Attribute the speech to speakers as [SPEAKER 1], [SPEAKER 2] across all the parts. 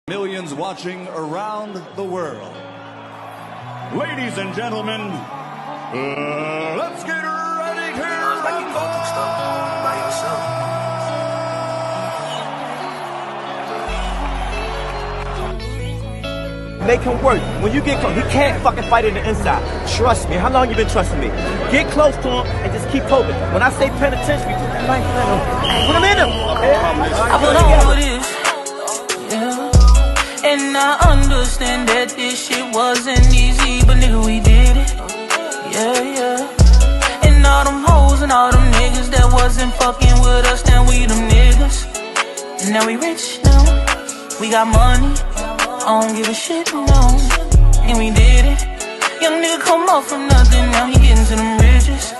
[SPEAKER 1] Millions watching around the world. Ladies and gentlemen, let's get ready to rumble!
[SPEAKER 2] Make him work. When you get close, he can't fucking fight in the inside. Trust me. How long you been trusting me? Get close to him and just keep poking. When I say penitentiary, put that knife in him. Put him in him. Okay?
[SPEAKER 3] I put on with this. Yeah. And I understand that this shit wasn't easy, but nigga, we did it. Yeah, yeah. And all them hoes and all them niggas that wasn't fucking with us, now we them niggas. And now we rich now. We got money. I don't give a shit, no. And we did it. Young nigga come up from nothing, now he getting to them riches.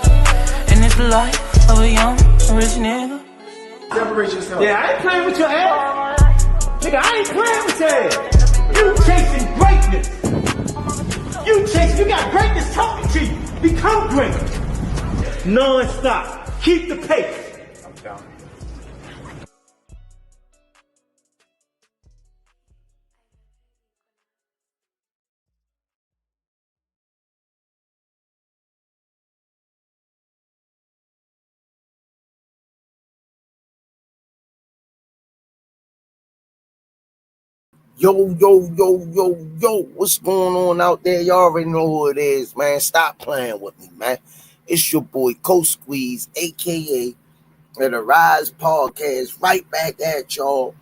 [SPEAKER 3] And it's the life of a young, rich nigga.
[SPEAKER 4] Separate yourself.
[SPEAKER 2] Yeah, I ain't playing with your ass. Nigga, I ain't playing with your ass. You chasing greatness. You got greatness talking to you. Become great. Non-stop. Keep the pace.
[SPEAKER 4] I'm down.
[SPEAKER 5] Yo, what's going on out there? Y'all already know who it is, man. Stop playing with me, man. It's your boy, Coach Squeeze, a.k.a. the Rize Podcast, right back at y'all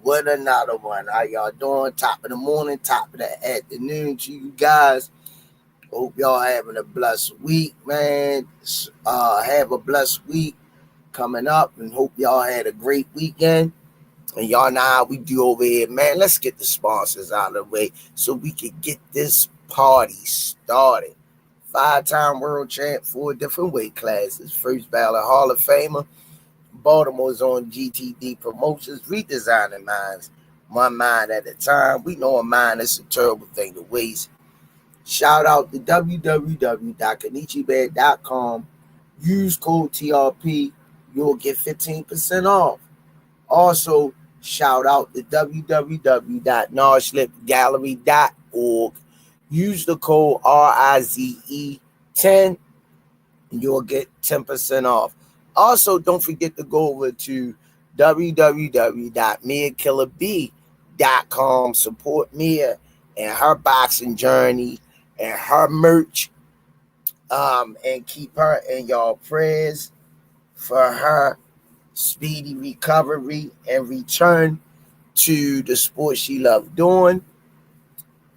[SPEAKER 5] with another one. How y'all doing? Top of the morning, top of the afternoon to you guys. Hope y'all having a blessed week, man. Have a blessed week coming up, and hope y'all had a great weekend. And y'all know how we do over here, man. Let's get the sponsors out of the way so we can get this party started. 5-time world champ, 4 different weight classes. First ballot Hall of Famer. Baltimore's on GTD Promotions, redesigning minds. One mind at a time. We know a mind is a terrible thing to waste. Shout out to www.kenichibed.com. Use code TRP. You'll get 15% off. Also, shout out to www.narslipgallery.org. Use the code RIZE10 and you'll get 10% off. Also, don't forget to go over to www.miakillerb.com. Support Mia and her boxing journey and her merch. And keep her in y'all prayers for her speedy recovery and return to the sport she loved doing.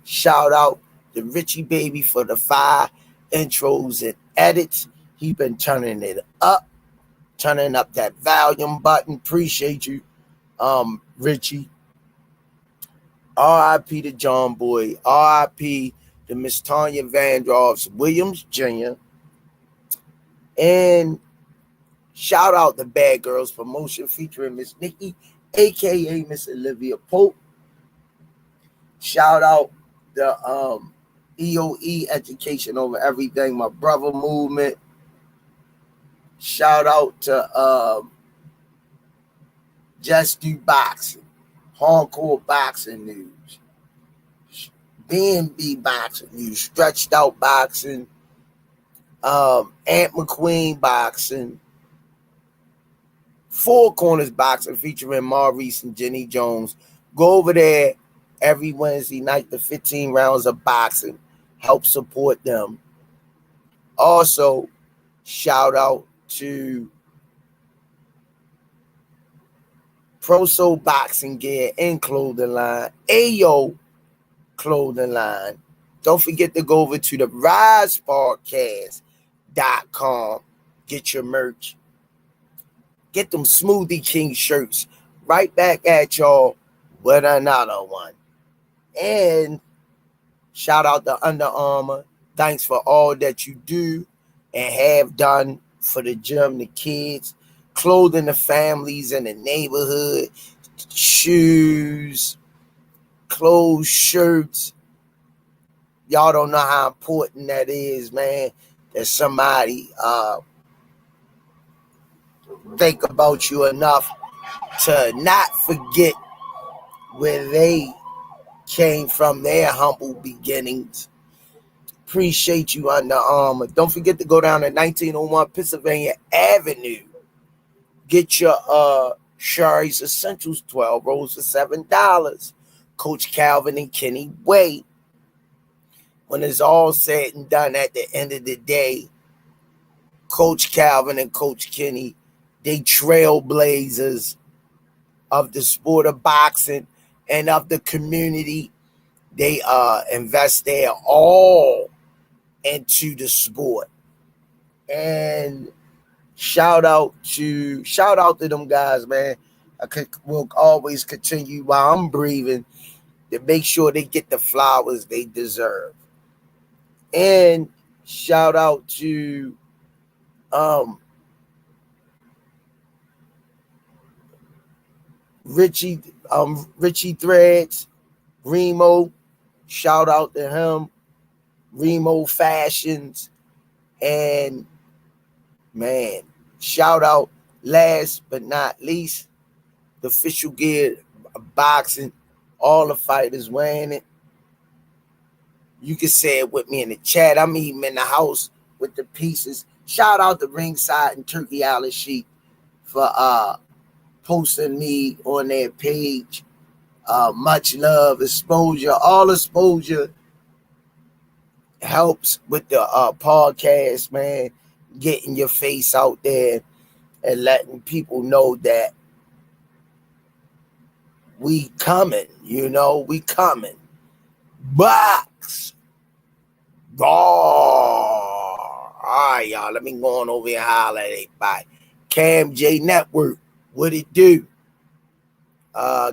[SPEAKER 5] Shout out to Richie Baby for the 5 intros and edits. He been turning up that volume button. Appreciate you, Richie. R.I.P. to John Boy. R.I.P. to Miss Tanya Vandross Williams Jr. And shout out to Bad Girls Promotion featuring Miss Nikki, a.k.a. Miss Olivia Pope. Shout out the EOE Education Over Everything, my brother movement. Shout out to Just Do Boxing, Hardcore Boxing News, B&B Boxing News, Stretched Out Boxing, Aunt McQueen Boxing, Four Corners Boxing featuring Maurice and Jenny Jones. Go over there every Wednesday night, the 15 rounds of boxing. Help support them. Also, shout out to Pro Soul Boxing Gear and Clothing Line, Ayo Clothing Line. Don't forget to go over to the RisePodcast.com. Get your merch. Get them Smoothie King shirts. Right back at y'all with another one. And shout out to Under Armour. Thanks for all that you do and have done for the gym, the kids, clothing the families in the neighborhood, shoes, clothes, shirts. Y'all don't know how important that is, man, that somebody think about you enough to not forget where they came from their humble beginnings. Appreciate you, Under Armour. Don't forget to go down to 1901 Pennsylvania Avenue. Get your Shari's Essentials 12 rolls for $7. Coach Calvin and Kenny Way. When it's all said and done at the end of the day, Coach Calvin and Coach Kenny, they trailblazers of the sport of boxing and of the community. They invest their all into the sport. And shout out to them guys, man. Will always continue while I'm breathing to make sure they get the flowers they deserve. And shout out to Richie Threads, Remo. Shout out to him. Remo Fashions. And man, shout out last but not least, the official gear boxing. All the fighters wearing it. You can say it with me in the chat. I'm even in the house with the pieces. Shout out to Ringside and Turkey Island Sheep for posting me on their page. Much love, exposure. All exposure helps with the podcast, man. Getting your face out there and letting people know that we coming, we coming. Box. Roar. All right, y'all. Let me go on over here and holler at everybody. Cam J Network. What it do?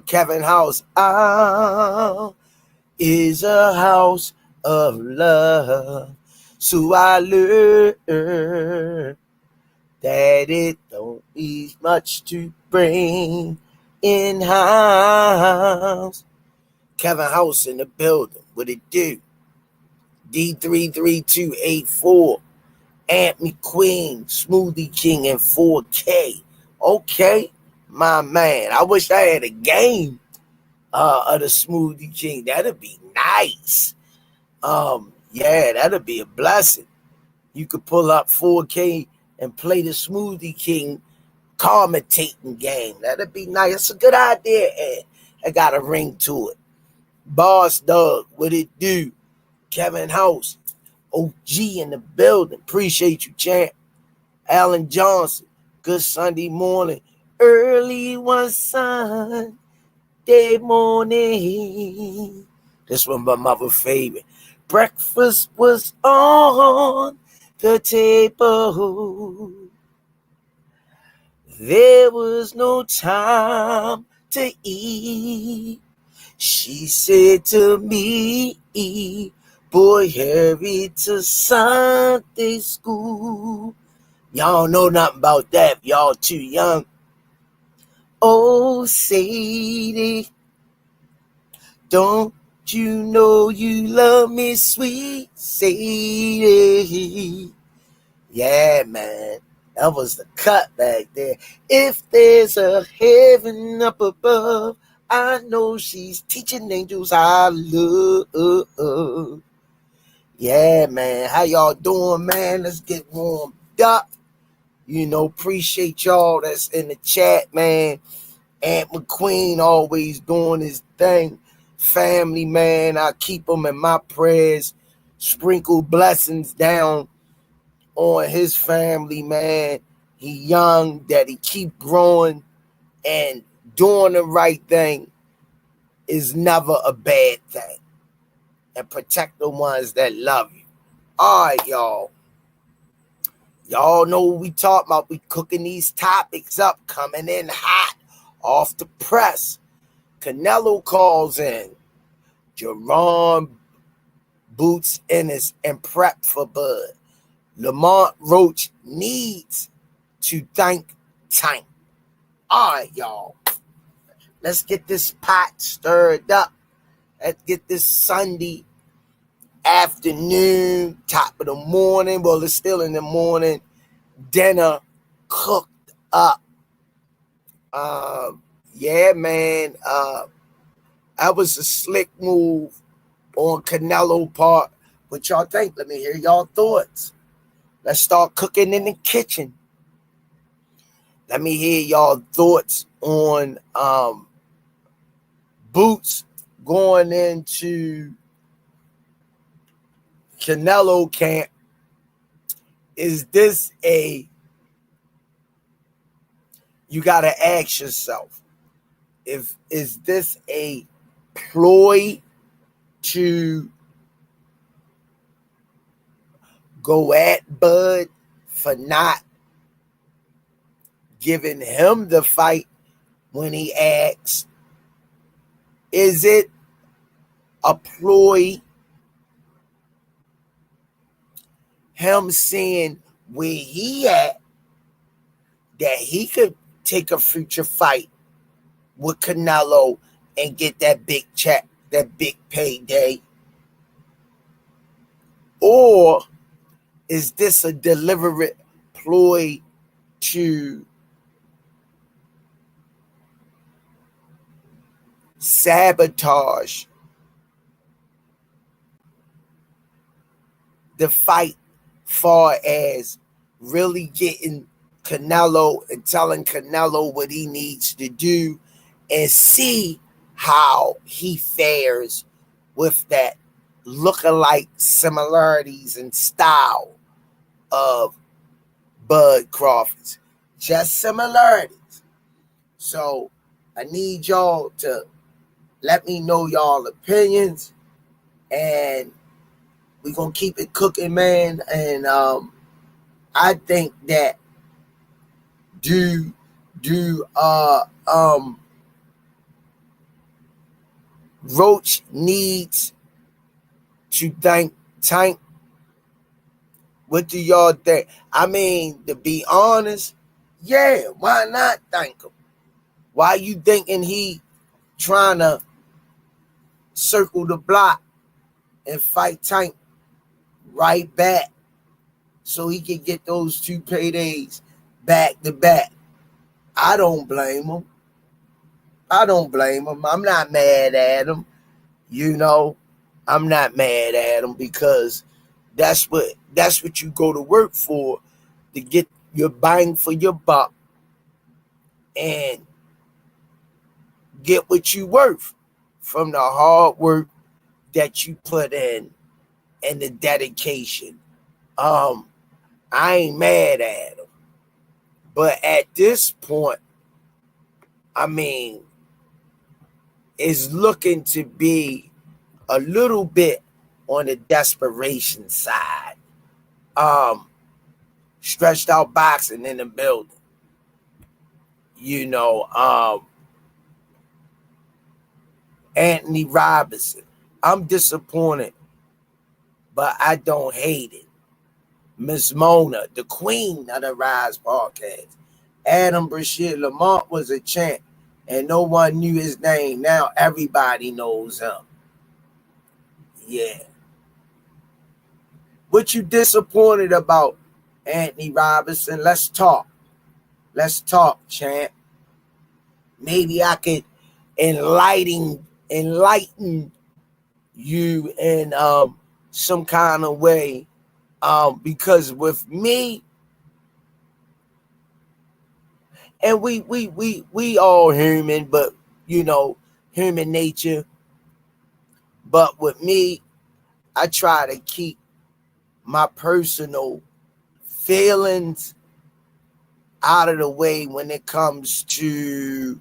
[SPEAKER 5] Kevin House. Is a house of love. So I learned that it don't need much to bring in house. Kevin House in the building. What it do? D33284. Aunt McQueen, Smoothie King, and 4K. Okay, my man. I wish I had a game of the Smoothie King. That'd be nice. Yeah, that'd be a blessing. You could pull up 4K and play the Smoothie King commentating game. That'd be nice. That's a good idea, Ed. I got a ring to it. Boss Doug, what it do? Kevin House, OG in the building. Appreciate you, champ. Alan Johnson, good Sunday morning. Early one Sunday morning. This one my mother's favorite. Breakfast was on the table. There was no time to eat. She said to me, boy, hurry to Sunday school. Y'all know nothing about that. Y'all too young. Oh, Sadie, don't you know you love me, sweet Sadie? Yeah, man. That was the cut back there. If there's a heaven up above, I know she's teaching angels how to love. Yeah, man. How y'all doing, man? Let's get warmed up. Appreciate y'all that's in the chat, man. Aunt McQueen always doing his thing. Family, man. I keep him in my prayers. Sprinkle blessings down on his family, man. He young, that he keep growing and doing the right thing is never a bad thing. And protect the ones that love you. All right, y'all. Y'all know what we talking about. We cooking these topics up, coming in hot, off the press. Canelo calls in. Jaron, Boots, Ennis, and prep for Bud. Lamont Roach needs to thank Tank. All right, y'all. Let's get this pot stirred up. Let's get this Sunday afternoon, top of the morning. Well, it's still in the morning. Dinner cooked up. Yeah, man. That was a slick move on Canelo part. What y'all think? Let me hear y'all thoughts. Let's start cooking in the kitchen. Let me hear y'all thoughts on Boots going into Canelo camp. Is this you got to ask yourself, is this a ploy to go at Bud for not giving him the fight when he asked? Is it a ploy, him seeing where he at, that he could take a future fight with Canelo and get that big check, that big payday? Or is this a deliberate ploy to sabotage the fight, far as really getting Canelo and telling Canelo what he needs to do and see how he fares with that lookalike similarities and style of Bud Crawford's? Just similarities. So I need y'all to let me know y'all opinions, and we're gonna keep it cooking, man. And I think that Roach needs to thank Tank. What do y'all think? I mean, to be honest, yeah, why not thank him? Why you thinking he trying to circle the block and fight Tank right back so he can get those 2 paydays back to back? I don't blame him. I'm not mad at him. I'm not mad at him, because that's what you go to work for, to get your bang for your buck and get what you worth from the hard work that you put in and the dedication. I ain't mad at him. But at this point, I mean, it's looking to be a little bit on the desperation side. Stretched out boxing in the building. Anthony Robinson. I'm disappointed, but I don't hate it. Miss Mona, the queen of the Rize podcast. Adam Brashid Lamont was a champ, and no one knew his name. Now everybody knows him. Yeah. What you disappointed about, Anthony Robinson? Let's talk. Champ. Maybe I could enlighten you in some kind of way. Because with me, and we all human, but human nature. But with me, I try to keep my personal feelings out of the way when it comes to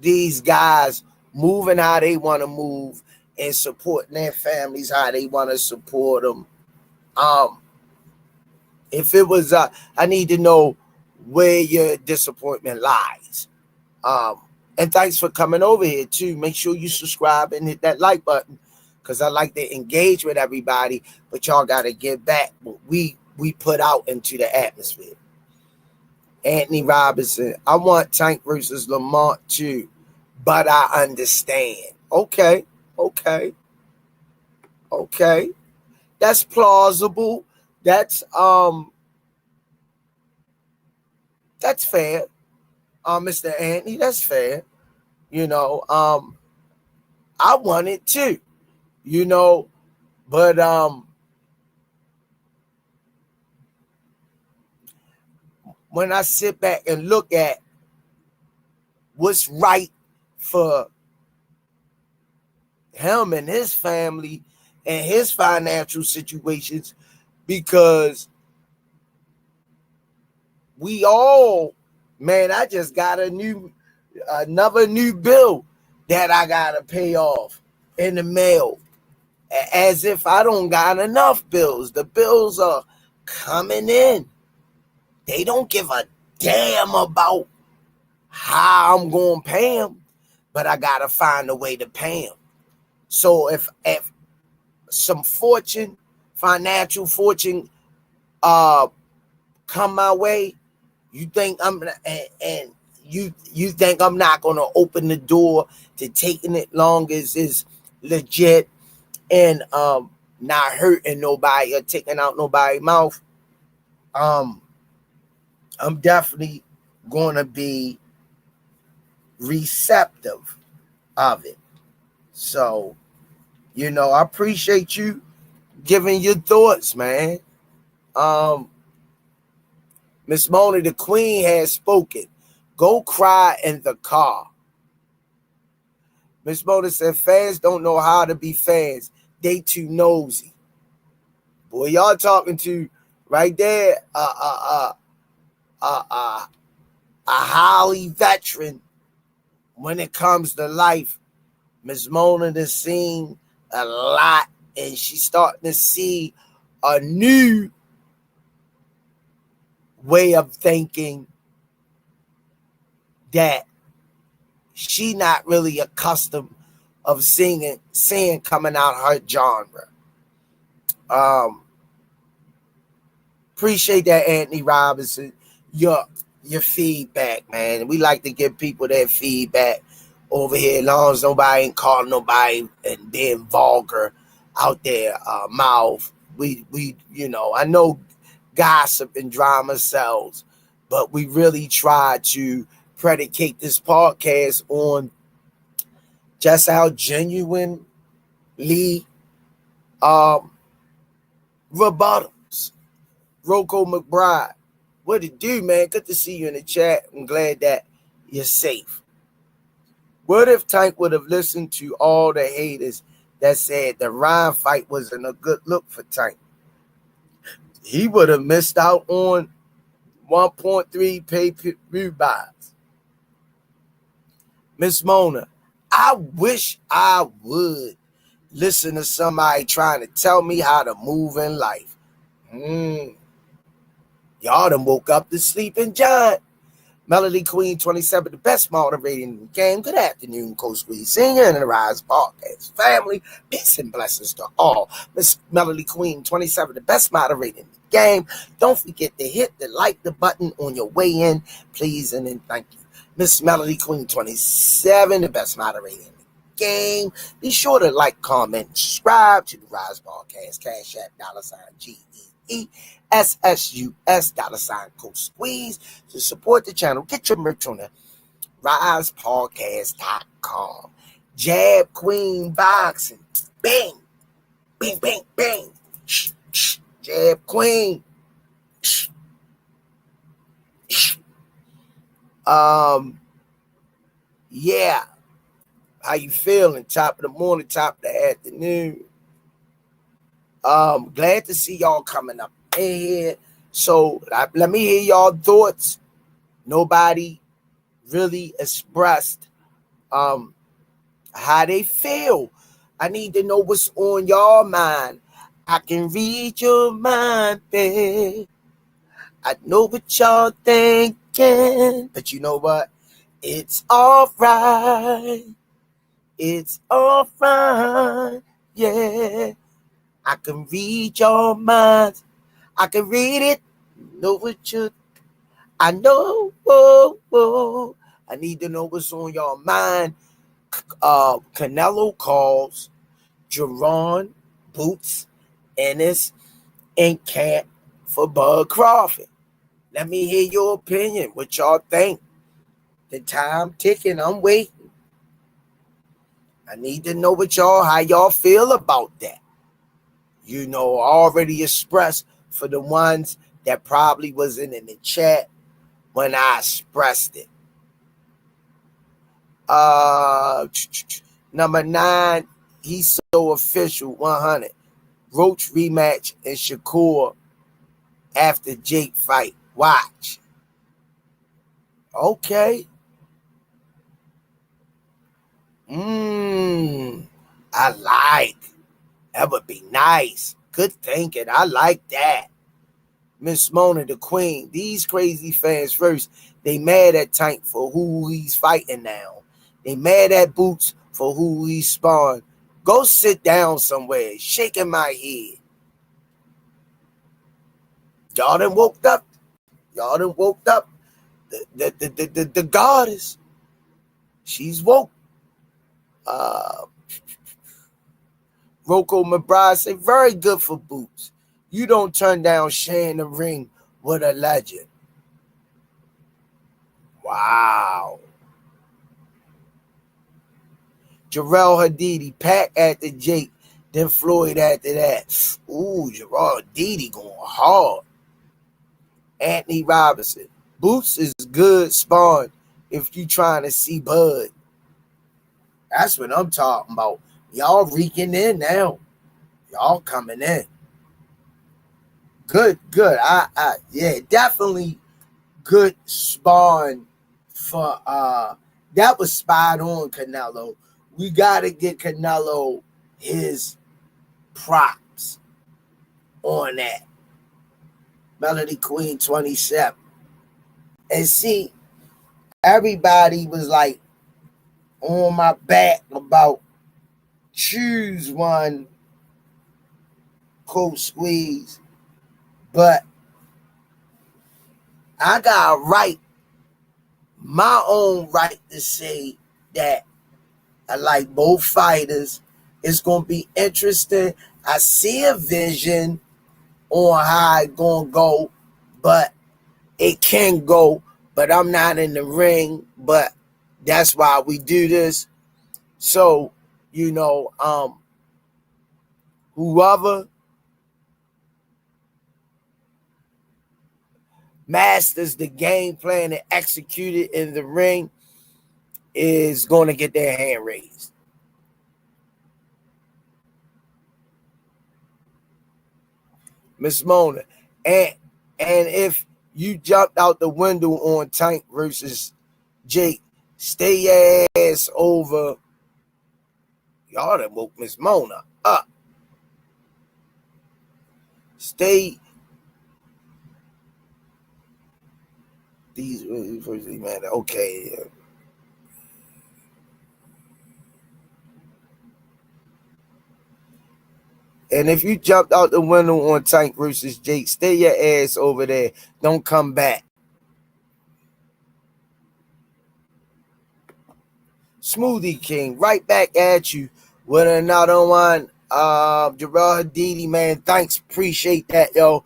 [SPEAKER 5] these guys moving how they want to move and supporting their families how they want to support them. If it was, I need to know where your disappointment lies. And thanks for coming over here too. Make sure you subscribe and hit that like button, because I like to engage with everybody, but y'all got to give back what we put out into the atmosphere. Anthony Robinson, I want Tank versus Lamont too, but I understand. Okay. That's plausible. That's fair. Mr. Anthony, that's fair. You know, I want it too, you know, but when I sit back and look at what's right for him and his family and his financial situations, because we all, man, I just got another new bill that I gotta pay off in the mail, as if I don't got enough bills. The bills are coming in. They don't give a damn about how I'm going to pay them, but I got to find a way to pay them. So if some financial fortune come my way, you think I'm not going to open the door to taking it long as it's legit and not hurting nobody or taking out nobody's mouth? I'm definitely going to be receptive of it. So, you know, I appreciate you giving your thoughts, man. Miss Mona, the Queen, has spoken. Go cry in the car. Miss Mona said fans don't know how to be fans. They too nosy. Boy, y'all talking to right there a highly veteran when it comes to life. Miss Mona has seen a lot, and she's starting to see a new way of thinking that she not really accustomed of seeing coming out her genre. Appreciate that, Anthony Robinson. Your feedback, man. We like to give people that feedback over here, as long as nobody ain't calling nobody and being vulgar out there mouth. We you know, I know gossip and drama sells, but we really try to predicate this podcast on just how genuinely rebuttals. Rocco McBride, what it do, man? Good to see you in the chat. I'm glad that you're safe. What if Tank would have listened to all the haters that said the Ryan fight wasn't a good look for Tank? He would have missed out on 1.3 pay-per-view buys. Miss Mona, I wish I would listen to somebody trying to tell me how to move in life. Y'all done woke up the sleeping giant. Melody Queen 27, the best moderator in the game. Good afternoon, Coach Squeeze Senior and the Rize Podcast family. Peace and blessings to all. Miss Melody Queen 27, the best moderator in the game. Don't forget to hit the like the button on your way in, please, and then thank you. Miss Melody Queen 27, the best moderator in the game. Be sure to like, comment, and subscribe to the Rize Podcast. Cash App, $GEESSUS, Coach Squeeze, to support the channel. Get your merch on the RizePodcast.com. Jab Queen Boxing. Bang. Bang, bang, bang. Jab Queen. Yeah. How you feeling? Top of the morning, top of the afternoon. Glad to see y'all coming up in here. So let me hear y'all thoughts. Nobody really expressed how they feel. I need to know what's on your mind. I can read your mind, babe. I know what y'all thinking, but you know what? It's all right. It's all right. Yeah. I can read your mind. I can read it. Know what you. I know. I need to know what's on your mind. Canelo calls Jaron, Bouts, Ennis, and Camp for Bud Crawford. Let me hear your opinion. What y'all think? The time ticking. I'm waiting. I need to know what how y'all feel about that. You know, already expressed for the ones that probably wasn't in the chat when I expressed it. Number 9, he's so official, 100. Roach rematch and Shakur after Jake fight. Watch. Okay. I like. That would be nice. Good thinking. I like that. Miss Mona, the queen. These crazy fans first, they mad at Tank for who he's fighting now. They mad at Bouts for who he's sparring. Go sit down somewhere. Shaking my head. Y'all done woke up. Y'all done woke up. The goddess. She's woke. Rocco McBride say, very good for Bouts. You don't turn down sharing the ring with a legend. Wow. Jarrell Hadidi, Pac after Jake, then Floyd after that. Ooh, Jarrell Hadidi going hard. Anthony Robinson. Bouts is good sparring if you trying to see Bud. That's what I'm talking about. Y'all reeking in now. Y'all coming in. Good. Yeah, definitely good sparring for that was spot on, Canelo. We gotta get Canelo his props on that. Melody Queen 27. And see, everybody was like on my back about choose one cold squeeze, but I got my own right to say that I like both fighters. It's gonna be interesting. I see a vision on how it's gonna go, but it can go, but I'm not in the ring, but that's why we do this. So, you know, whoever masters the game plan and execute it in the ring is going to get their hand raised. Miss Mona. And if you jumped out the window on Tank versus Jake, stay your ass over. Y'all done woke Miss Mona up. Stay. These man. Okay. And if you jumped out the window on Tank versus Jake, stay your ass over there. Don't come back. Smoothie King, right back at you with another one. Jarrell Hadidi, man, thanks. Appreciate that, yo.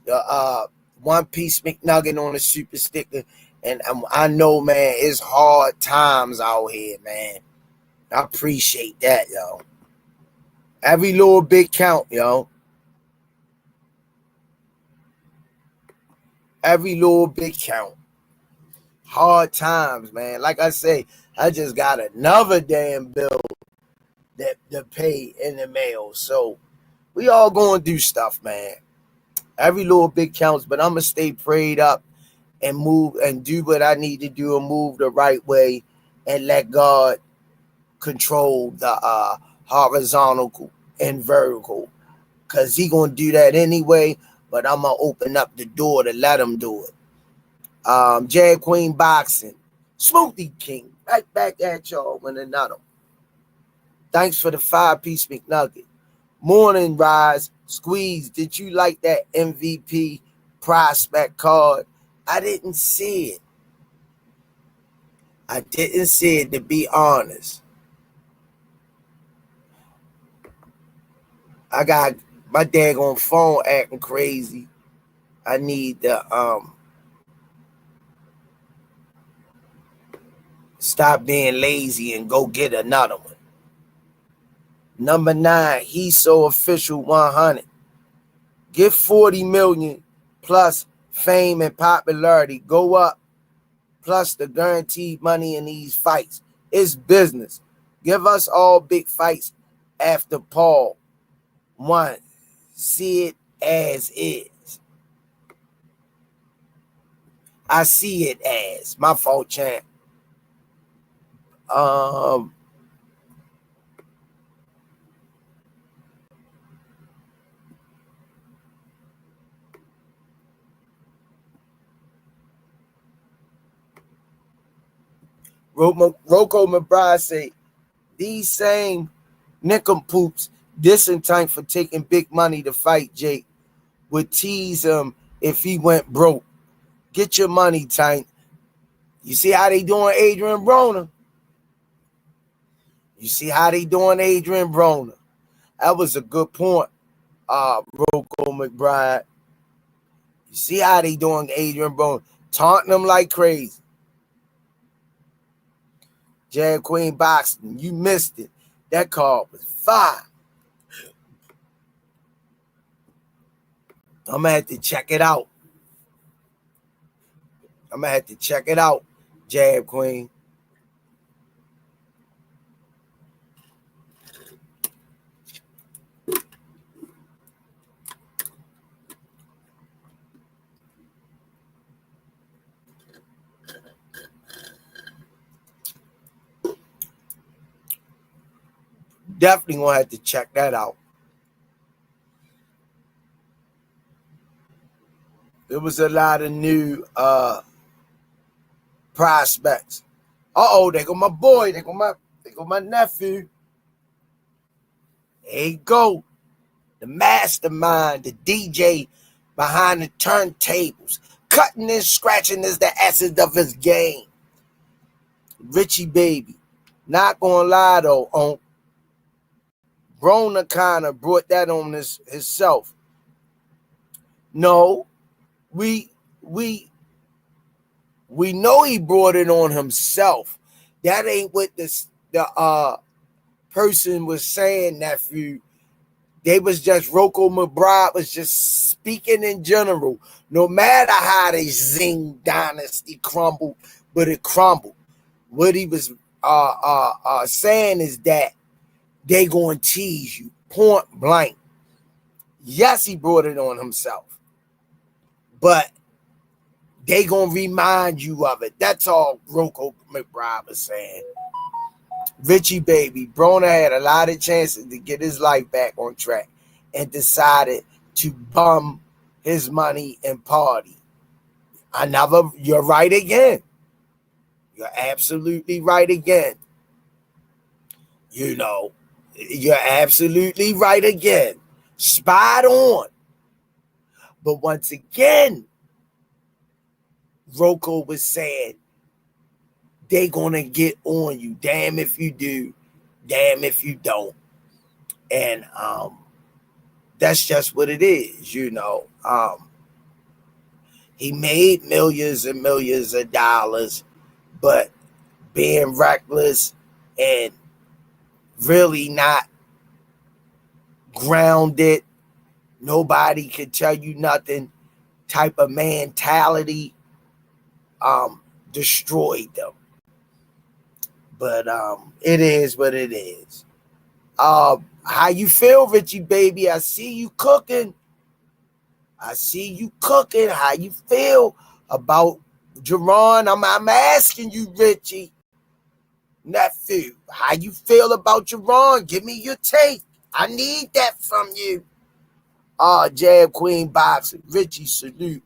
[SPEAKER 5] The One Piece McNugget on the super sticker. And I know, man, it's hard times out here, man. I appreciate that, yo. Every little bit count, yo. Every little bit count. Hard times, man. Like I say, I just got another damn bill that to pay in the mail. So we all going to do stuff, man. Every little bit counts, but I'm going to stay prayed up and move and do what I need to do and move the right way and let God control the horizontal and vertical, because he going to do that anyway, but I'm going to open up the door to let him do it. Jag Queen Boxing, Smoothie King, right back at y'all with another. Thanks for the 5-piece McNugget. Morning, Rize. Squeeze, did you like that MVP prospect card? I didn't see it. I didn't see it, to be honest. I got my daggone phone acting crazy. I need the Stop being lazy and go get another one. Number 9, He's So Official 100. Get 40 million plus fame and popularity. Go up plus the guaranteed money in these fights. It's business. Give us all big fights after Paul. 1. See it as is. I see it as. My fault, champ. Rocco McBride say, these same nincompoops dissing Tank for taking big money to fight Jake would tease him if he went broke. Get your money, Tank. You see how they doing Adrian Broner? You see how they doing Adrian Broner? That was a good point, Rocco McBride. You see how they doing Adrian Broner? Taunting him like crazy. Jag Queen Boxing, you missed it. That card was fire. I'm going to have to check it out. Jag Queen. Definitely going to have to check that out. There was a lot of new prospects. They go my boy. They go my nephew. There you go. The mastermind, the DJ behind the turntables. Cutting and scratching is the essence of his game. Richie Baby. Not gonna lie though, on Broner kind of brought that on himself. No, we know he brought it on himself. That ain't what the person was saying, nephew. They was just, Rocco McBride was just speaking in general. No matter how the Zing dynasty crumbled, but it crumbled. What he was saying is that they gonna tease you, point blank. Yes, he brought it on himself, but they gonna remind you of it. That's all Rocco McBride was saying. Richie Baby, Broner had a lot of chances to get his life back on track and decided to bum his money and party. You're right again. You're absolutely right again. You know, you're absolutely right again. Spot on. But once again, Rocco was saying, they gonna get on you. Damn if you do, damn if you don't. And that's just what it is, you know. He made millions and millions of dollars, but being reckless and really not grounded, nobody could tell you nothing type of mentality destroyed them. But it is what it is. How you feel, Richie Baby? I see you cooking. How you feel about Jaron? I'm asking you, Richie. Nephew, how you feel about Jaron? Give me your take. I need that from you. Jag Queen Boxing. Richie, salute.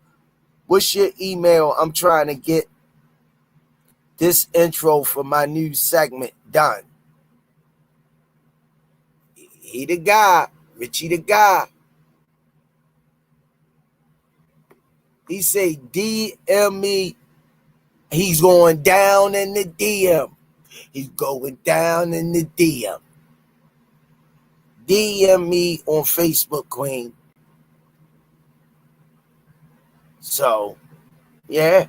[SPEAKER 5] What's your email? I'm trying to get this intro for my new segment done. He the guy. Richie the guy. He say DM me. He's going down in the DM. He's going down in the DM. DM me on Facebook, Queen. So, yeah.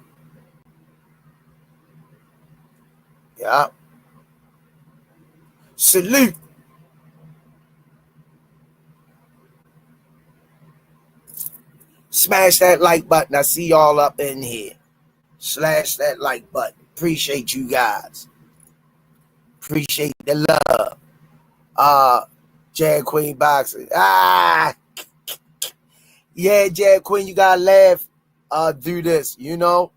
[SPEAKER 5] Yeah. Salute. Smash that like button. I see y'all up in here. Slash that like button. Appreciate you guys. Appreciate the love. Jag Queen Boxing. Yeah, Jag Queen, you gotta laugh through this, you know.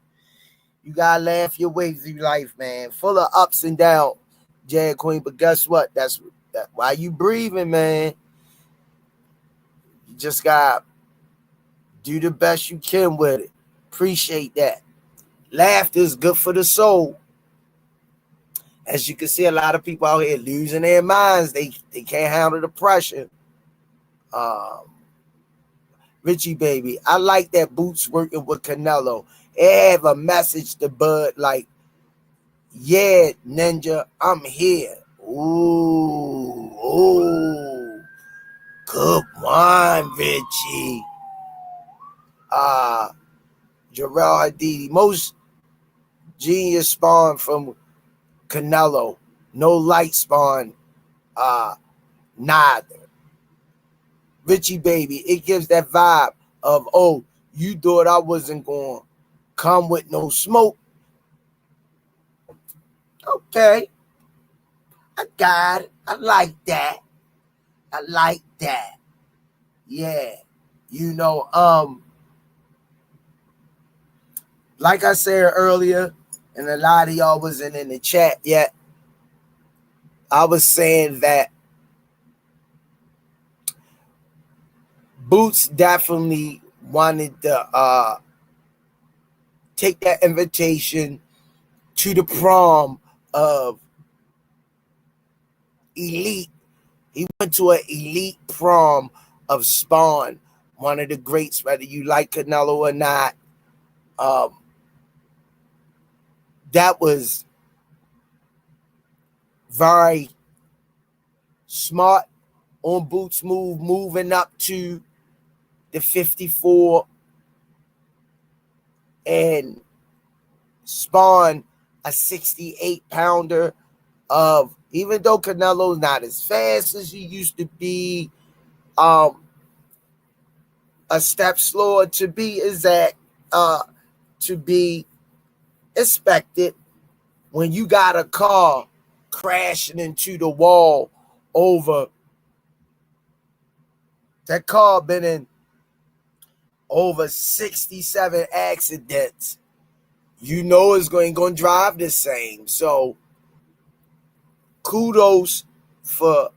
[SPEAKER 5] You gotta laugh your way through life, man. Full of ups and downs, Jag Queen. But guess what? That's why you breathing, man. You just gotta do the best you can with it. Appreciate that. Laughter is good for the soul. As you can see, a lot of people out here losing their minds. They can't handle the pressure. Richie baby, I like that Boots working with Canelo. It have a message to Bud like, yeah, Ninja, I'm here. Ooh, good one, Richie. Jarrell Hadidi, most genius spawn from Canelo. No light spawn, neither. Richie baby, it gives that vibe of, oh, you thought I wasn't going to come with no smoke. Okay. I got it. I like that. I like that. Yeah. You know, like I said earlier, and a lot of y'all wasn't in the chat yet, I was saying that Boots definitely wanted to take that invitation to the prom of Elite. He went to an elite prom of Spawn, one of the greats, whether you like Canelo or not. That was very smart on Boots' move, moving up to the 54 and Spawn a 68-pounder of, even though Canelo's not as fast as he used to be, a step slower to be exact, to be expected when you got a car crashing into the wall over. That car been in over 67 accidents. You know it's going to drive the same. So kudos for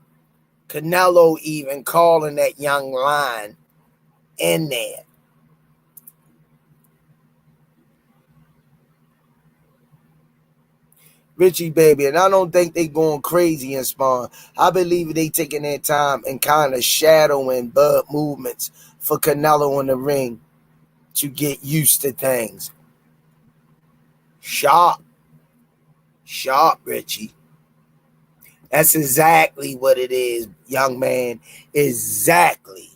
[SPEAKER 5] Canelo even calling that young line in there. Richie baby, and I don't think they going crazy in Spawn. I believe they taking their time and kind of shadowing Bud movements for Canelo in the ring to get used to things. Sharp, Richie. That's exactly what it is, young man. Exactly.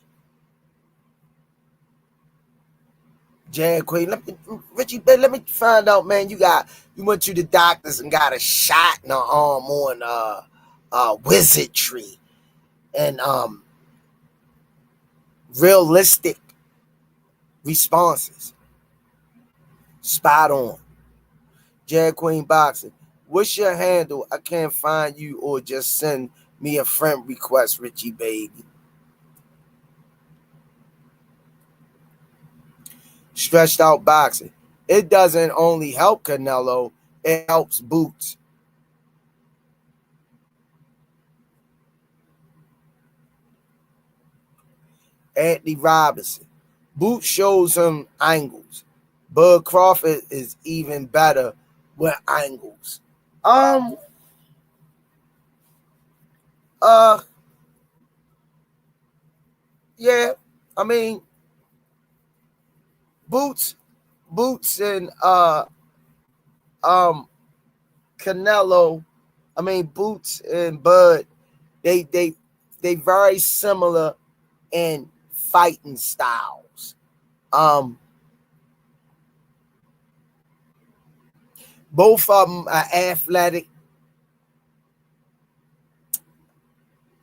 [SPEAKER 5] Jag Queen, Richie, let me find out, man. You went to the doctors and got a shot in the arm on wizardry and realistic responses. Spot on. Jag Queen Boxing. What's your handle? I can't find you, or just send me a friend request, Richie baby. Stretched out boxing. It doesn't only help Canelo, it helps Boots. Anthony Robinson. Boots shows him angles. Bud Crawford is even better with angles. Yeah, I mean, Boots and Canelo, I mean Boots and Bud, they very similar in fighting styles. Both of them are athletic,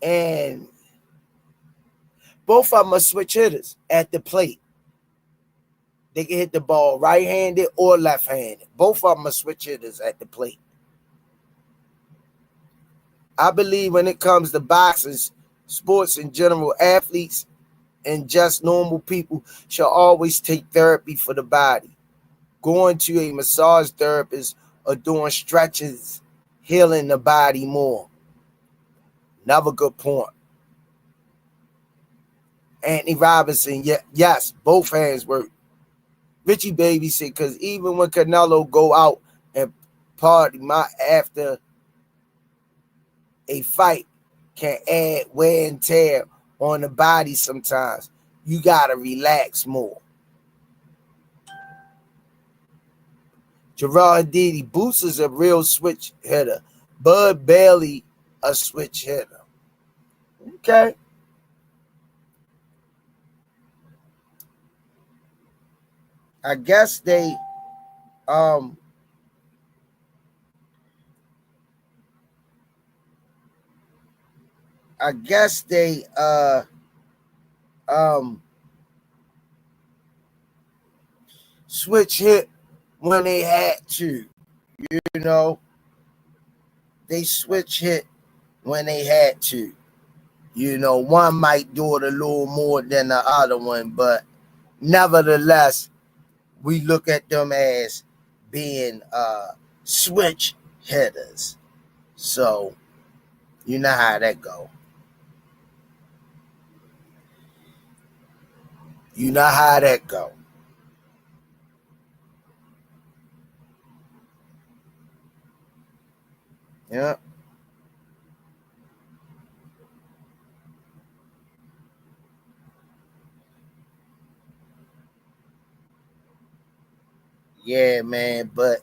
[SPEAKER 5] And both of them are switch hitters at the plate. They can hit the ball right-handed or left-handed. Both of them are switch hitters at the plate. I believe when it comes to boxing, sports in general, athletes and just normal people should always take therapy for the body. Going to a massage therapist or doing stretches, healing the body more. Another good point. Anthony Robinson, yes, both hands work. Richie Baby said, because even when Canelo go out and party after a fight can add wear and tear on the body sometimes. You got to relax more. Gerard Didi, Boots is a real switch hitter. Bud Bailey, a switch hitter. Okay. I guess they switch hit when they had to. You know, they switch hit when they had to. You know, one might do it a little more than the other one, but nevertheless, we look at them as being switch hitters. So, you know how that go. You know how that go. Yeah. Yeah, man, but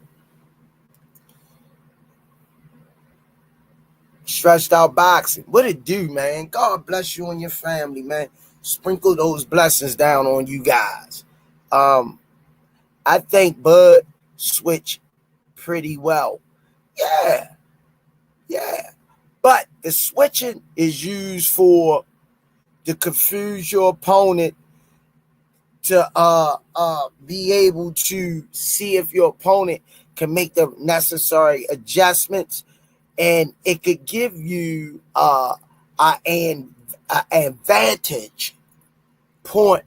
[SPEAKER 5] stretched out boxing. What it do, man? God bless you and your family, man. Sprinkle those blessings down on you guys. I think Bud switched pretty well. Yeah. But the switching is used to confuse your opponent, to be able to see if your opponent can make the necessary adjustments, and it could give you an advantage point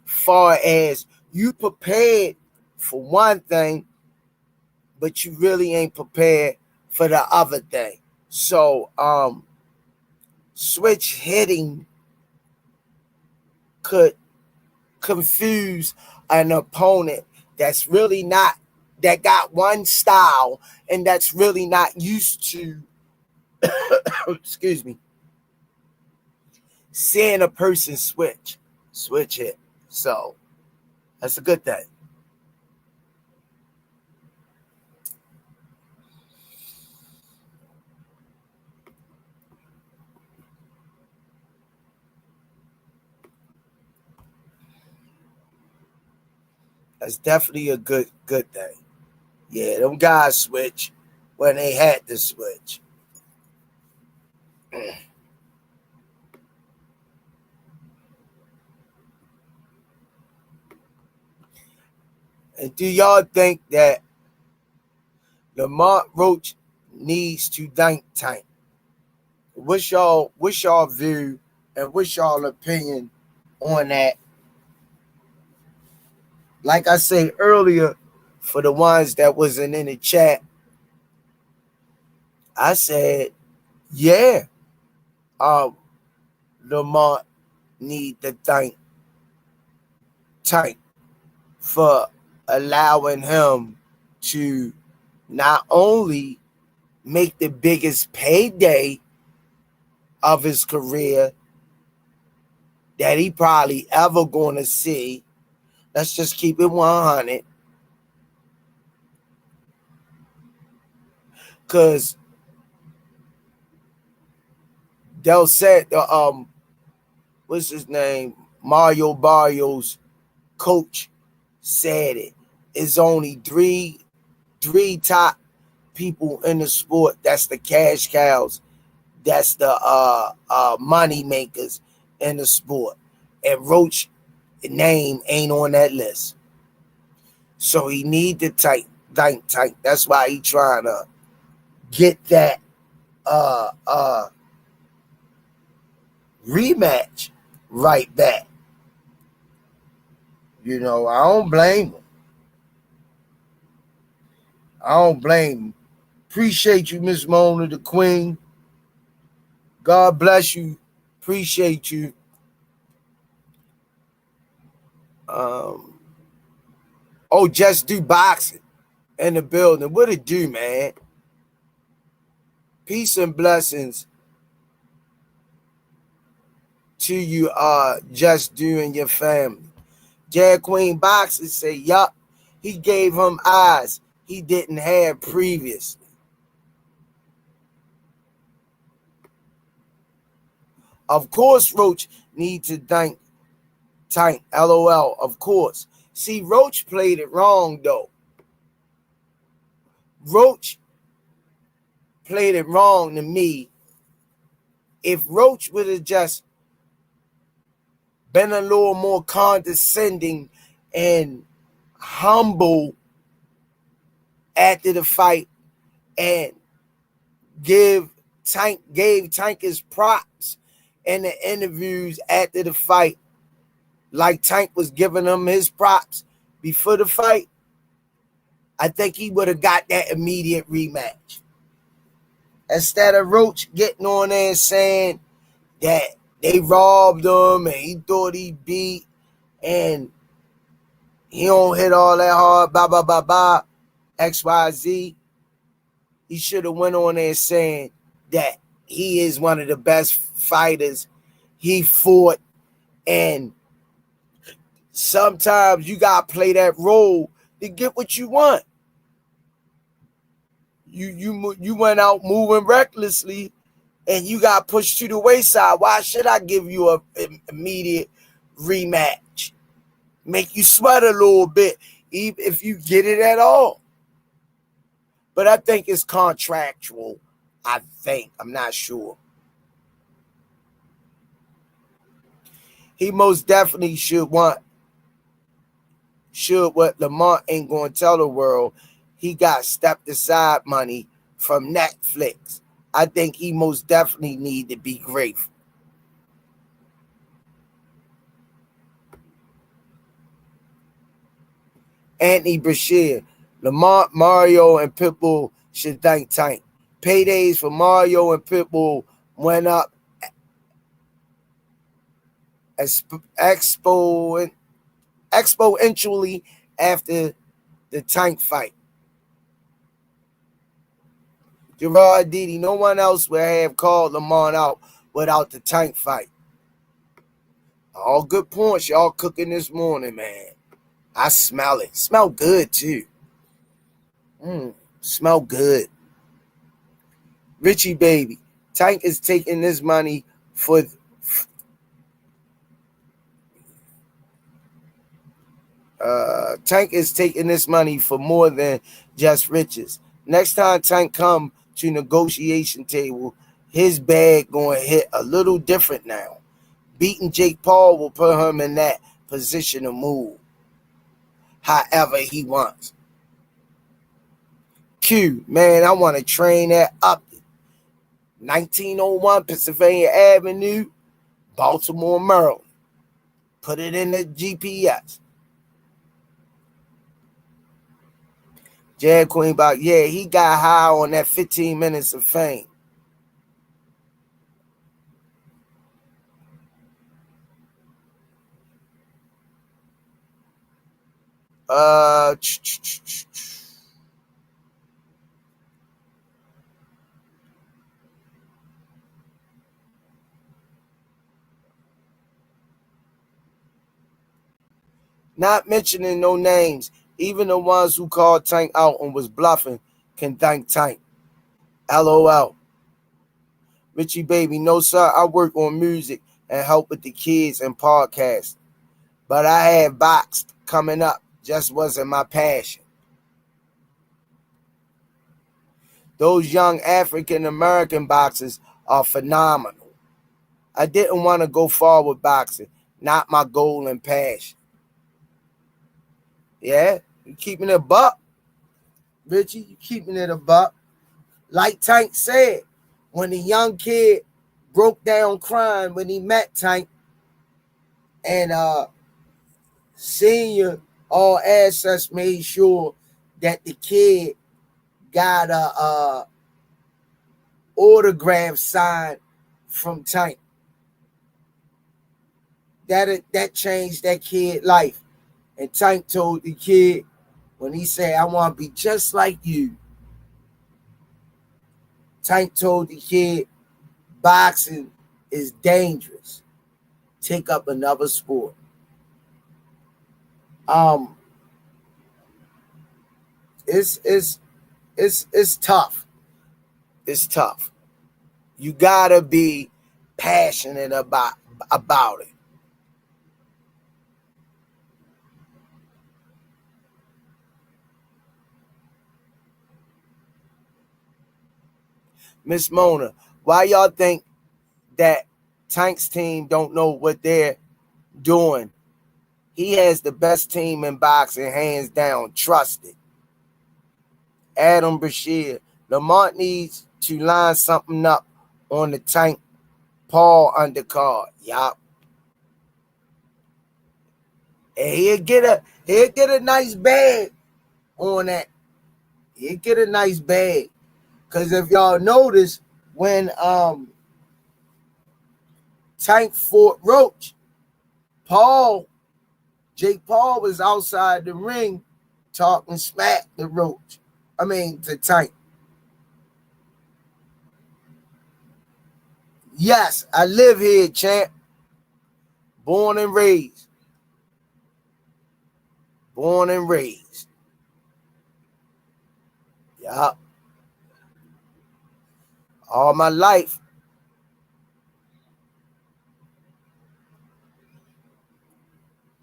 [SPEAKER 5] far as you prepared for one thing, but you really ain't prepared for the other thing. So switch hitting could confuse an opponent that's really not, that got one style and that's really not used to excuse me, seeing a person switch hit. So that's a good thing. That's definitely a good thing. Yeah, them guys switch when they had to switch. And do y'all think that Lamont Roach needs to tank? What's y'all view and what's y'all opinion on that? Like I said earlier, for the ones that wasn't in the chat, I said, yeah, Lamont need to thank Tank for allowing him to not only make the biggest payday of his career that he probably ever going to see. Let's just keep it 100. Because they'll say, what's his name? Mario Barrios' coach said it. It's only three top people in the sport. That's the cash cows that's the money makers in the sport. And Roach name ain't on that list. So he need to tank. That's why he trying to get that rematch right back. I don't blame him. Appreciate you, Miss Mona, the Queen. God bless you. Appreciate you. Just do boxing in the building. What it do, man? Peace and blessings to you, Just Do and your family. Jag Queen Boxing say, yup, he gave him eyes he didn't have previously. Of course, Roach need to tank. LOL, of course. See, Roach played it wrong, though. Roach played it wrong to me. If Roach would have just been a little more condescending and humble after the fight and gave Tank his props in the interviews after the fight, like Tank was giving him his props before the fight, I think he would have got that immediate rematch. Instead of Roach getting on there and saying that they robbed him and he thought he beat and he don't hit all that hard, blah, blah, blah, blah, XYZ. He should have went on there saying that he is one of the best fighters. He fought, and sometimes you got to play that role to get what you want. You went out moving recklessly, and you got pushed to the wayside. Why should I give you an immediate rematch? Make you sweat a little bit, even if you get it at all. But I think it's contractual. I'm not sure. He most definitely should what Lamont ain't going to tell the world. He got stepped aside money from Netflix. I think he most definitely need to be grateful. Anthony Brashear, Lamont, Mario, and Pitbull should thank Tank. Paydays for Mario and Pitbull went up exponentially after the Tank fight. Gerard Didi, no one else would have called Lamont out without the Tank fight. All good points y'all cooking this morning, man. I smell it. Smell good, too. Smell good. Richie Baby, Tank is taking this money for more than just riches. Next time Tank come to negotiation table, his bag going to hit a little different now. Beating Jake Paul will put him in that position to move however he wants. Q, man, I want to train that up. 1901 Pennsylvania Avenue, Baltimore, Maryland. Put it in the GPS. Jag Queen Box, yeah, he got high on that 15 minutes of fame. Not mentioning no names, even the ones who called Tank out and was bluffing can thank Tank. LOL. Richie Baby, no sir, I work on music and help with the kids and podcasts. But I had boxed coming up, just wasn't my passion. Those young African American boxers are phenomenal. I didn't want to go far with boxing. Not my goal and passion. Yeah, you keeping it a buck. Richie, you keeping it a buck. Like Tank said, when the young kid broke down crying when he met Tank, and Senior, all access, made sure that the kid got a autograph signed from Tank. That changed that kid's life. And Tank told the kid, when he said, I want to be just like you, Tank told the kid, boxing is dangerous. Take up another sport. It's tough. It's tough. You gotta be passionate about it. Miss Mona, why y'all think that Tank's team don't know what they're doing? He has the best team in boxing, hands down. Trust it. Adam Bashir, Lamont needs to line something up on the Tank Paul undercard. Yup. And he'll get a nice bag on that. He'll get a nice bag. Because if y'all notice, when Tank fought Roach, Jake Paul was outside the ring talking smack to to Tank. Yes, I live here, champ. Born and raised. Born and raised. Yup. All my life.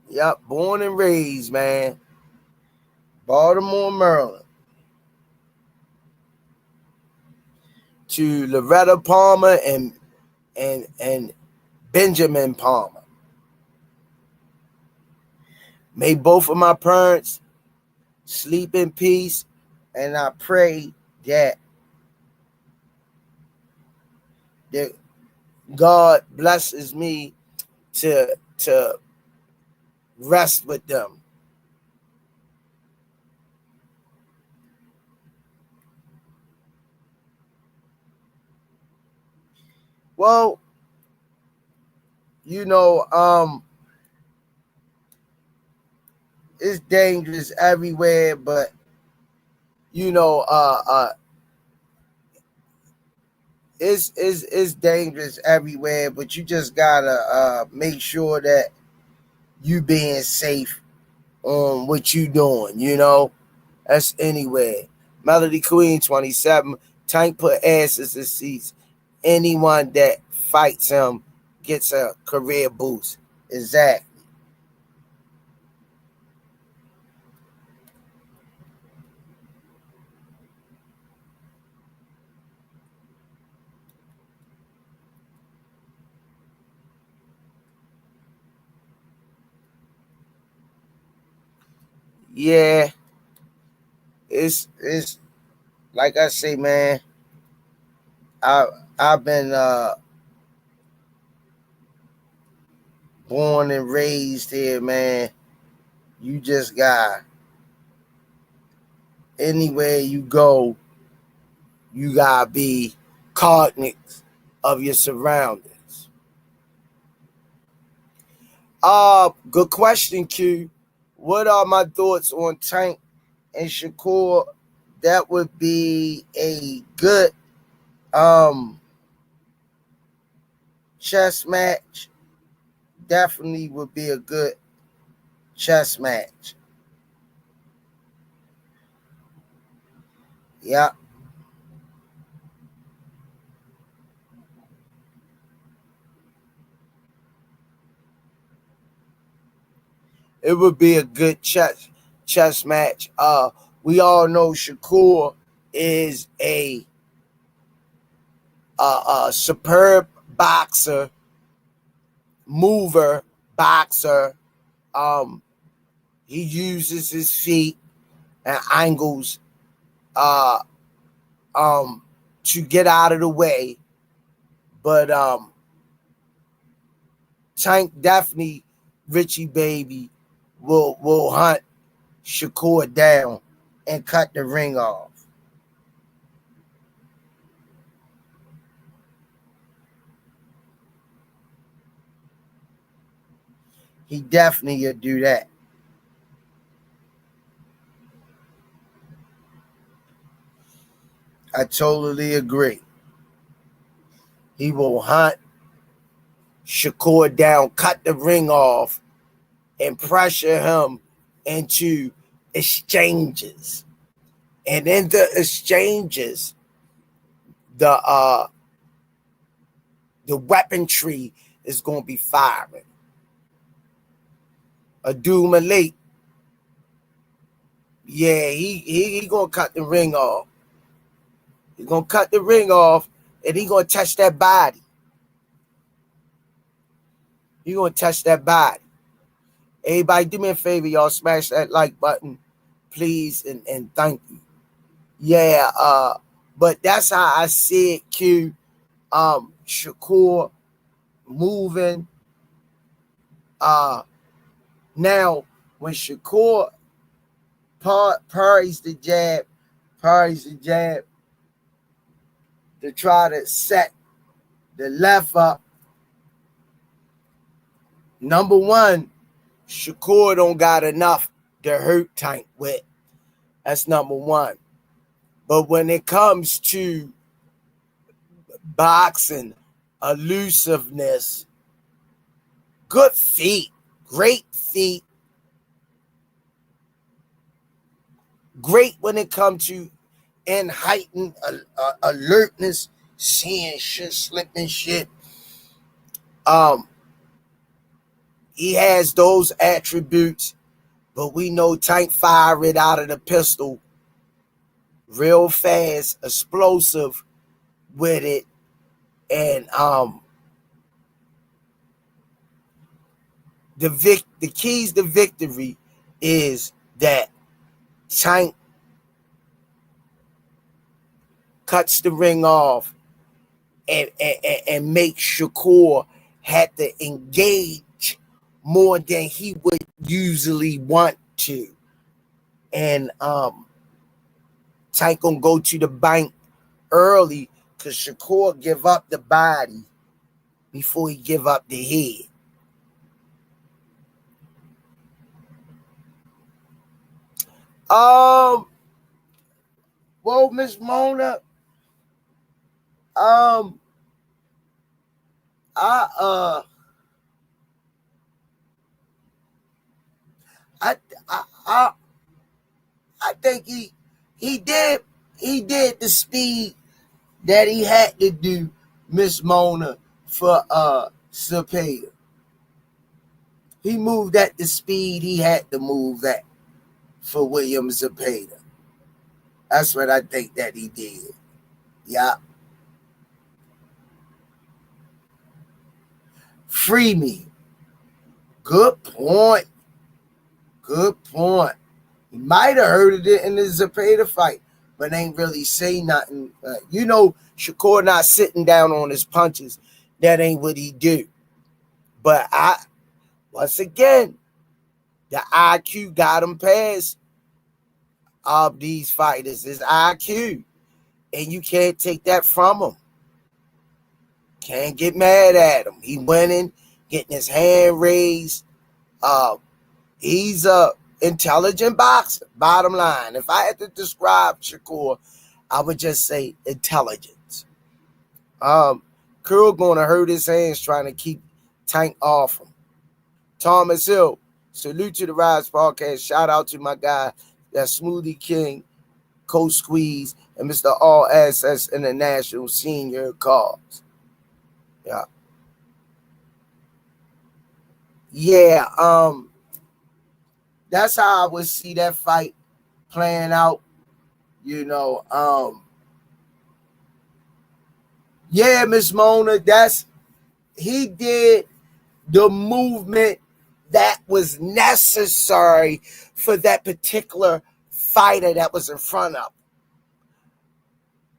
[SPEAKER 5] Yup, born and raised, man. Baltimore, Maryland. To Loretta Palmer and Benjamin Palmer. May both of my parents sleep in peace, and I pray that God blesses me to rest with them. Well, it's dangerous everywhere, but it's dangerous everywhere, but you just gotta make sure that you being safe on what you doing, That's anywhere. Melody Queen 27. Tank put asses in seats. Anyone that fights him gets a career boost. Exactly. Yeah. It's like I say, man. I've been born and raised here, man. You just got, anywhere you go, you gotta be cognizant of your surroundings. Good question, Q. What are my thoughts on Tank and Shakur? That would be a good chess match. Definitely would be a good chess match. Yeah. It would be a good chess match. We all know Shakur is a superb boxer, mover, boxer. He uses his feet and angles to get out of the way. But Tank definitely, Richie Baby, will hunt Shakur down and cut the ring off. He definitely will do that. I totally agree. He will hunt Shakur down, cut the ring off, and pressure him into exchanges. And in the exchanges, the weaponry is going to be firing. Adu Malik, yeah, he going to cut the ring off. He's going to cut the ring off, and he going to touch that body. He going to touch that body. Everybody, do me a favor, y'all. Smash that like button, please, and thank you. Yeah, but that's how I see it, Q. Shakur moving. Now, when Shakur parries the jab to try to set the left up, number one, Shakur don't got enough to hurt Tank with. That's number one. But when it comes to boxing, elusiveness, good feet, great feet, great when it comes to and heightened alertness, seeing shit, slipping shit. He has those attributes, but we know Tank fire it out of the pistol real fast, explosive with it, and the keys to victory is that Tank cuts the ring off and makes Shakur had to engage more than he would usually want to. And Tank gonna go to the bank early because Shakur give up the body before he give up the head. Well, Miss Mona, I think he did the speed that he had to do, Miss Mona, for Zepeda. He moved at the speed he had to move at for William Zepeda. That's what I think that he did. Yeah. Free me. Good point. Good point. He might have heard it in the Zepeda fight, but ain't really say nothing. You know, Shakur not sitting down on his punches. That ain't what he do. But once again, the IQ got him past these fighters. His IQ. And you can't take that from him. Can't get mad at him. He winning, getting his hand raised. He's a intelligent boxer, bottom line. If I had to describe Shakur, I would just say intelligence. Curl going to hurt his hands trying to keep Tank off him. Thomas Hill, salute to the Rize podcast. Shout out to my guy, that Smoothie King, Coach Squeeze, and Mr. All Access International Senior Cards. Yeah. Yeah, that's how I would see that fight playing out. You know, Yeah, Miss Mona, he did the movement that was necessary for that particular fighter that was in front of him.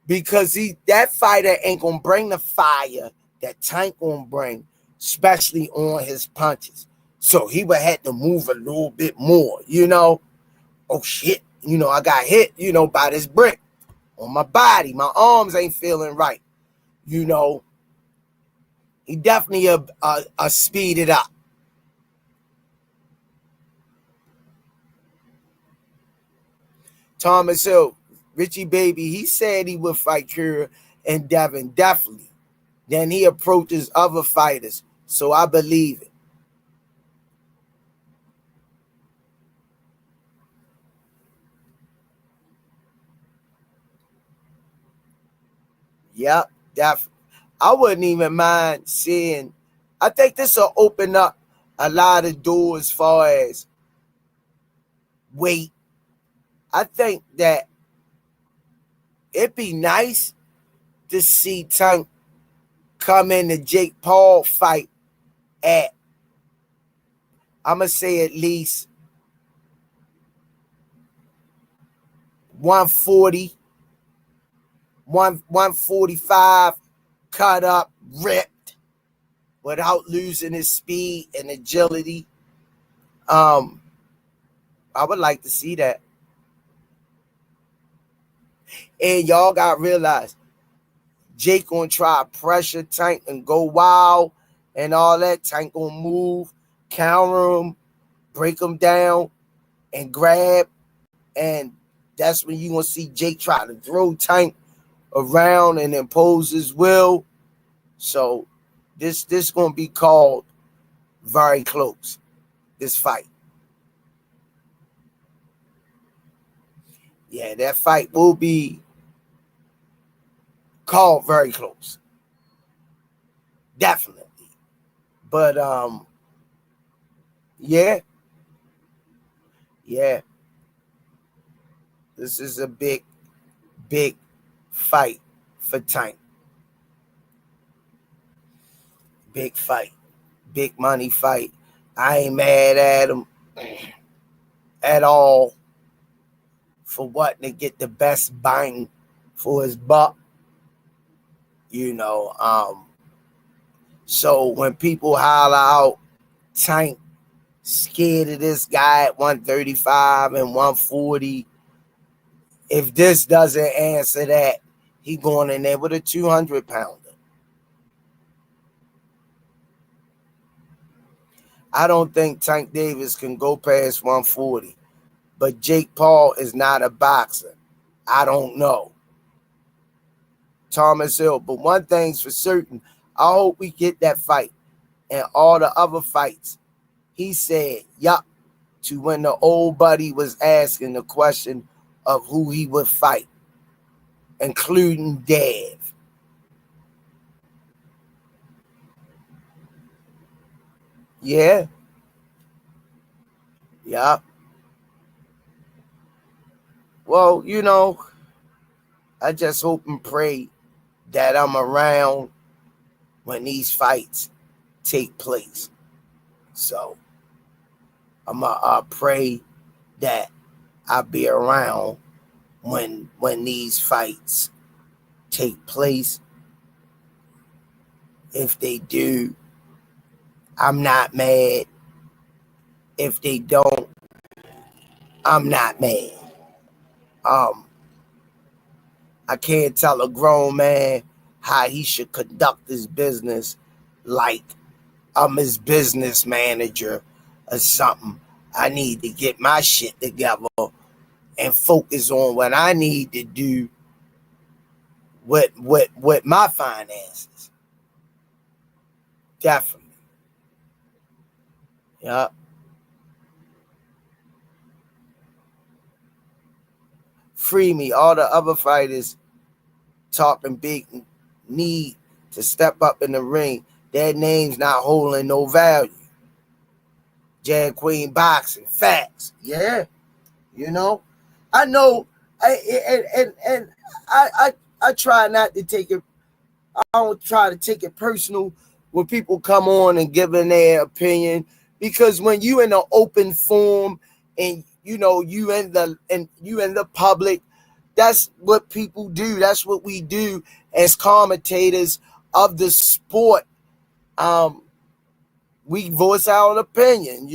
[SPEAKER 5] Because that fighter ain't gonna bring the fire that Tank gonna bring, especially on his punches. So he would have to move a little bit more, Oh shit, I got hit, by this brick on my body. My arms ain't feeling right. He definitely a speed it up. Thomas Hill, Richie Baby, he said he would fight Kira and Devin, definitely. Then he approaches other fighters, so I believe it. Yep, definitely. I wouldn't even mind seeing. I think this will open up a lot of doors as far as weight. I think that it'd be nice to see Tank come in the Jake Paul fight at, I'm going to say at least 140, 145, cut up, ripped, without losing his speed and agility. I would like to see that. And y'all got to realize, Jake gonna try to pressure Tank and go wild and all that. Tank gonna move, counter him, break him down, and grab. And that's when you gonna see Jake try to throw Tank around and impose his will. So this gonna be called very close, this fight. Yeah, that fight will be called very close. Definitely. But yeah. This is a big fight for Tank. Big fight. Big money fight. I ain't mad at him at all for wanting to get the best bang for his buck. So when people holler out Tank scared of this guy at 135 and 140, if this doesn't answer that, he going in there with a 200-pounder. I don't think Tank Davis can go past 140, but Jake Paul is not a boxer. I don't know. Thomas Hill, but one thing's for certain, I hope we get that fight and all the other fights. He said, yup, to when the old buddy was asking the question of who he would fight, including Dev. Yeah. Yup. Well, I just hope and pray that I'm around when these fights take place. So I'm gonna pray that I'll be around when these fights take place. If they do, I'm not mad. If they don't, I'm not mad. I can't tell a grown man how he should conduct his business like I'm his business manager or something. I need to get my shit together and focus on what I need to do with my finances. Definitely. Yeah. Free me. All the other fighters talking big need to step up in the ring. Their name's not holding no value. Jag Queen Boxing. Facts. Yeah. I know I try not to take it I don't try to take it personal when people come on and giving their opinion, because when you in an open forum and you in the public, that's what people do. That's what we do as commentators of the sport. We voice our opinion,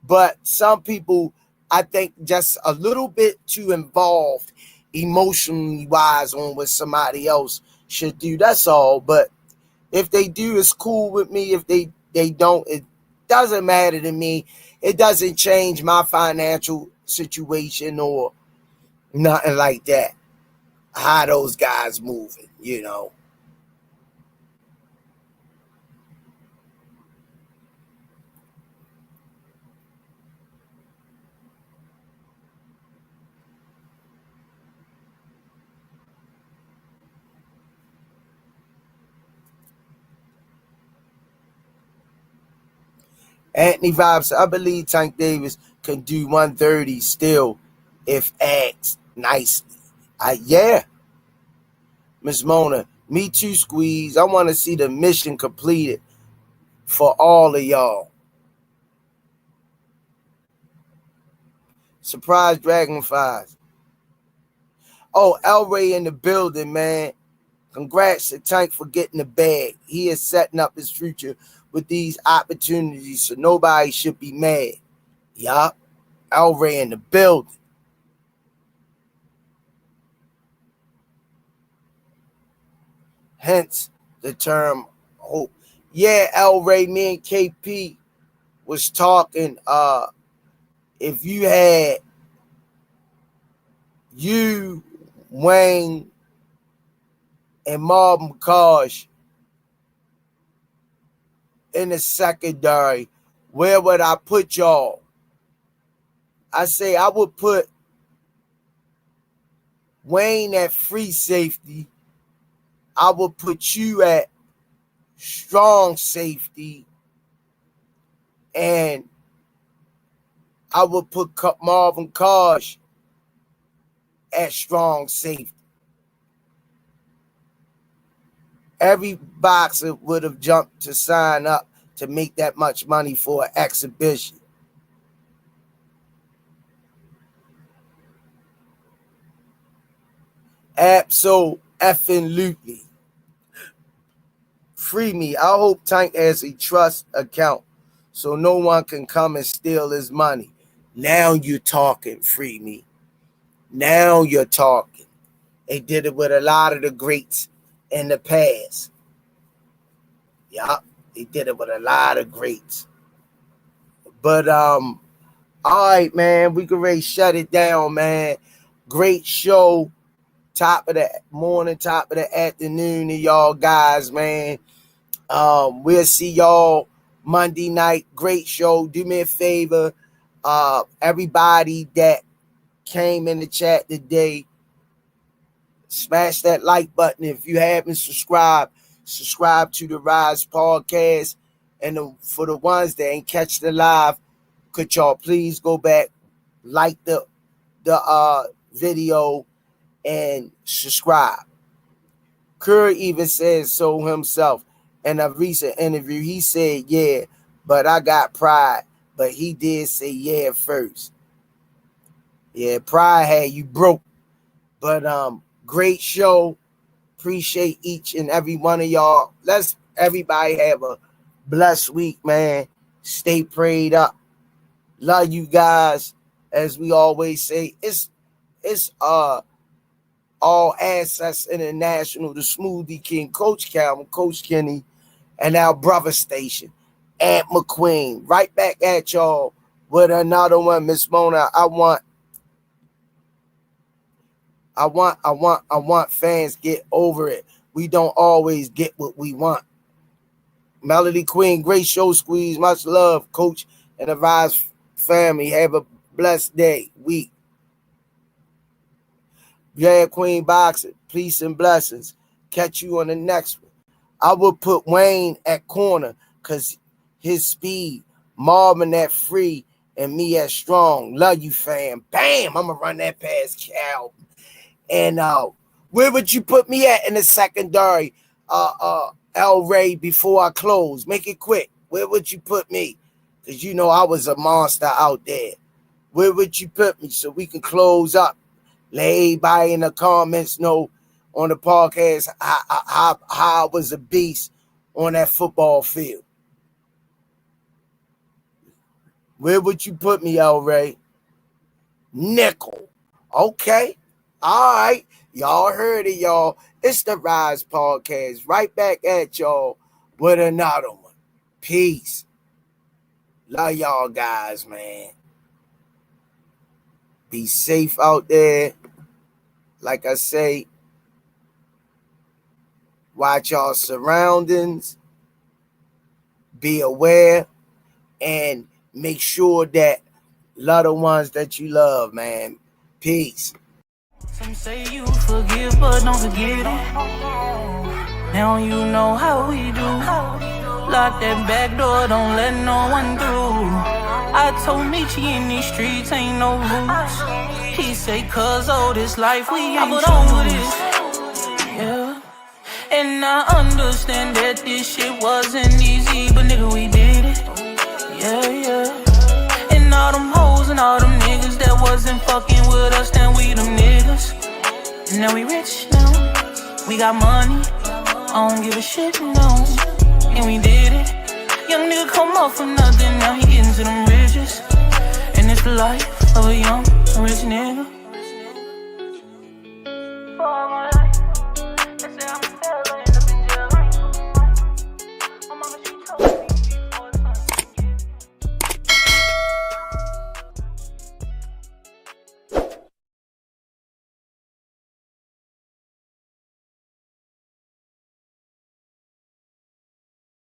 [SPEAKER 5] but some people, I think, just a little bit too involved emotionally wise on what somebody else should do. That's all. But if they do, it's cool with me. If they don't, it doesn't matter to me. It doesn't change my financial situation or nothing like that. How those guys moving. Anthony Vibes, I believe Tank Davis can do 130 still if asked nicely. Yeah. Miss Mona, me too, Squeeze. I want to see the mission completed for all of y'all. Surprise Dragonflies. Oh, El Ray in the building, man. Congrats to Tank for getting the bag. He is setting up his future with these opportunities, so nobody should be mad. Yup. El Ray in the building. Hence the term hope. Yeah, El Ray, me and KP was talking. If you had you, Wayne, and Marvin Kosh in the secondary, where would I put y'all? I say I would put Wayne at free safety. I would put you at strong safety. And I would put Marvin Kosh at strong safety. Every boxer would have jumped to sign up to make that much money for an exhibition. Absolutely. Free me. I hope Tank has a trust account so no one can come and steal his money. Now you're talking, free me. Now you're talking. They did it with a lot of the greats in the past. Yup, they did it with a lot of greats. But all right, man, we can really shut it down, man. Great show. Top of the morning, top of the afternoon to y'all guys, man. We'll see y'all Monday night. Great show. Do me a favor. Everybody that came in the chat today, smash that like button. If you haven't subscribed, subscribe to the Rize podcast. And for the ones that ain't catch the live, could y'all please go back, like the video, and subscribe. Kerr even says so himself in a recent interview. He said, yeah, but I got pride. But he did say yeah first. Yeah, pride had you broke. But great show. Appreciate each and every one of y'all. Let's everybody have a blessed week, man. Stay prayed up. Love you guys. As we always say, it's All Access International, the Smoothie King, Coach Calvin, Coach Kenny, and our brother station, Aunt McQueen. Right back at y'all with another one. Miss Mona, I want fans get over it. We don't always get what we want. Melody Queen, great show, Squeeze. Much love, Coach and the Rize family. Have a blessed day, week. Yeah, Queen Boxing, peace and blessings. Catch you on the next one. I would put Wayne at corner because his speed, Marvin at free, and me at strong. Love you, fam. Bam! I'm going to run that past Cal. And where would you put me at in the secondary? El Ray, before I close, make it quick. Where would you put me? Because you know I was a monster out there. Where would you put me so we can close up? Let everybody in the comments know on the podcast how I was a beast on that football field. Where would you put me, El Ray? Nickel. Okay. All right. Y'all heard it, y'all. It's the Rize Podcast. Right back at y'all with another one. Peace. Love y'all guys, man. Be safe out there. Like I say, watch y'all surroundings. Be aware. And make sure that love the ones that you love, man. Peace.
[SPEAKER 3] Some say you forgive, but don't forget it. Now you know how we do. Lock that back door, don't let no one through. I told Michi in these streets ain't no rules. He say, cause all this life we ain't over this. Yeah. And I understand that this shit wasn't easy, but nigga, we did it. Yeah, yeah. And all them hoes and all them niggas that wasn't fucking with us, then we them niggas. And now we rich now. We got money. I don't give a shit, no. And we did it. Young nigga come up for nothing, now he getting to them riches. And it's the life of a young rich nigga.